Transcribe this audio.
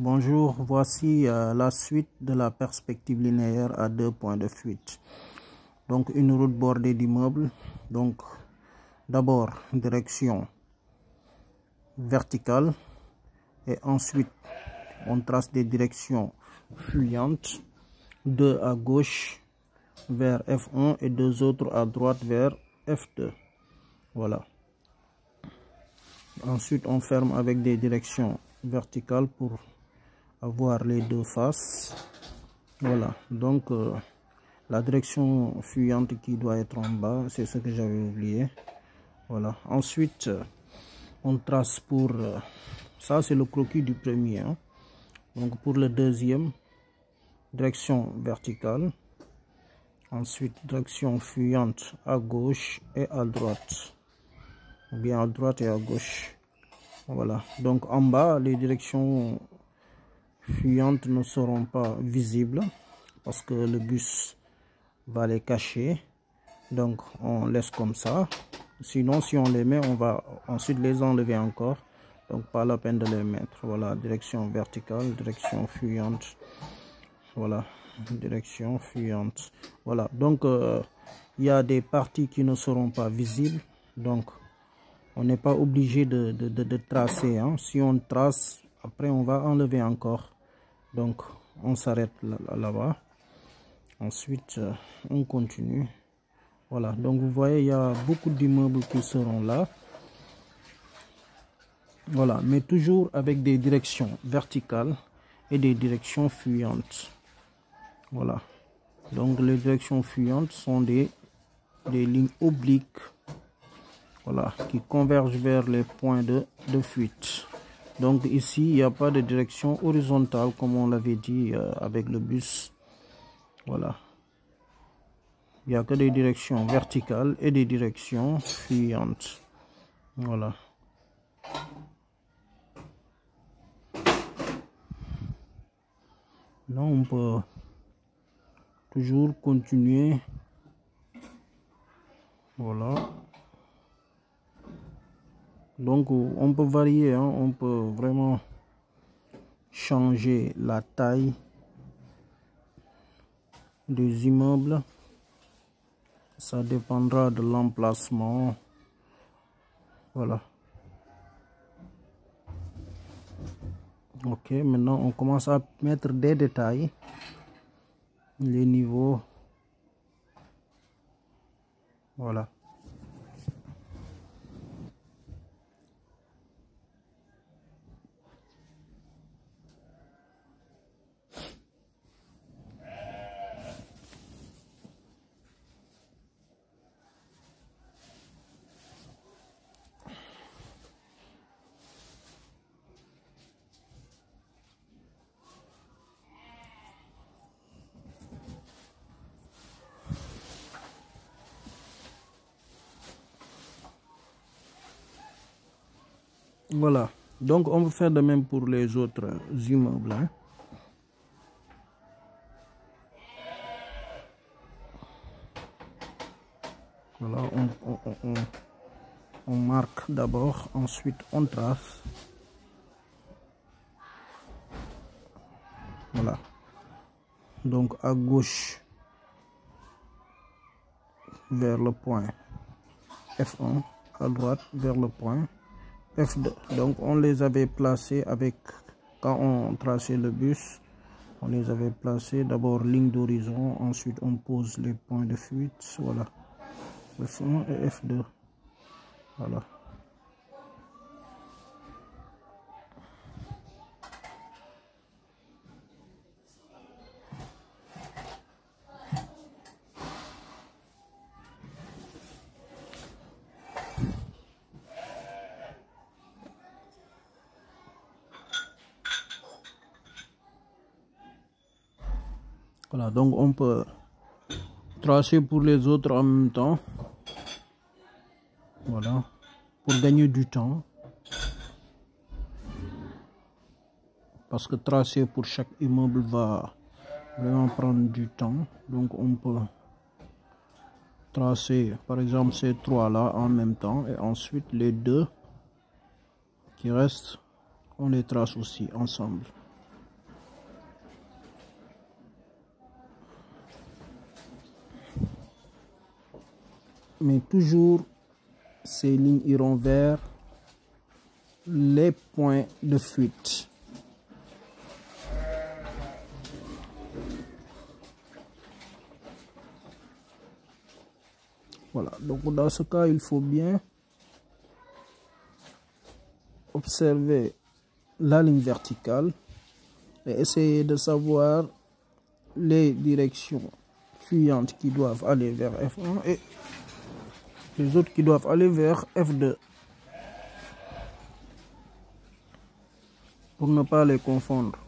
Bonjour, voici la suite de la perspective linéaire à 2 points de fuite. Donc une route bordée d'immeubles. Donc d'abord direction verticale et ensuite on trace des directions fuyantes, deux à gauche vers F1 et deux autres à droite vers F2. Voilà. Ensuite on ferme avec des directions verticales pour avoir les deux faces. Voilà, donc la direction fuyante qui doit être en bas, c'est ce que j'avais oublié. Voilà, ensuite on trace pour ça, c'est le croquis du premier, hein. Donc pour le deuxième, direction verticale, ensuite direction fuyante à gauche et à droite, ou bien à droite et à gauche. Voilà, donc en bas les directions fuyantes ne seront pas visibles parce que le bus va les cacher, donc on laisse comme ça. Sinon si on les met, on va ensuite les enlever encore, donc pas la peine de les mettre. Voilà, direction verticale, direction fuyante, voilà, direction fuyante. Voilà, donc il y a des parties qui ne seront pas visibles, donc on n'est pas obligé de tracer, hein. Si on trace, après on va enlever encore, donc on s'arrête là-bas. Ensuite on continue. Voilà, donc vous voyez, il y a beaucoup d'immeubles qui seront là. Voilà, mais toujours avec des directions verticales et des directions fuyantes. Voilà, donc les directions fuyantes sont des lignes obliques, voilà, qui convergent vers les points de fuite. Donc ici il n'y a pas de direction horizontale comme on l'avait dit avec le bus. Voilà, il n'y a que des directions verticales et des directions fuyantes. Voilà. Là on peut toujours continuer. Voilà, donc on peut varier, hein. On peut vraiment changer la taille des immeubles, ça dépendra de l'emplacement. Voilà, ok, maintenant on commence à mettre des détails, les niveaux. Voilà, voilà, donc on va faire de même pour les autres immeubles, hein. Voilà, on marque d'abord, ensuite on trace. Voilà, donc à gauche vers le point F1, à droite vers le point F2. Donc on les avait placés avec, quand on traçait le bus, on les avait placés d'abord ligne d'horizon, ensuite on pose les points de fuite. Voilà, F1 et F2. Voilà, voilà, donc on peut tracer pour les autres en même temps. Voilà, pour gagner du temps, parce que tracer pour chaque immeuble va vraiment prendre du temps. Donc on peut tracer par exemple ces trois là en même temps, et ensuite les deux qui restent on les trace aussi ensemble. mais toujours ces lignes iront vers les points de fuite. Voilà, donc dans ce cas, il faut bien observer la ligne verticale et essayer de savoir les directions fuyantes qui doivent aller vers F1 et les autres qui doivent aller vers F2 pour ne pas les confondre.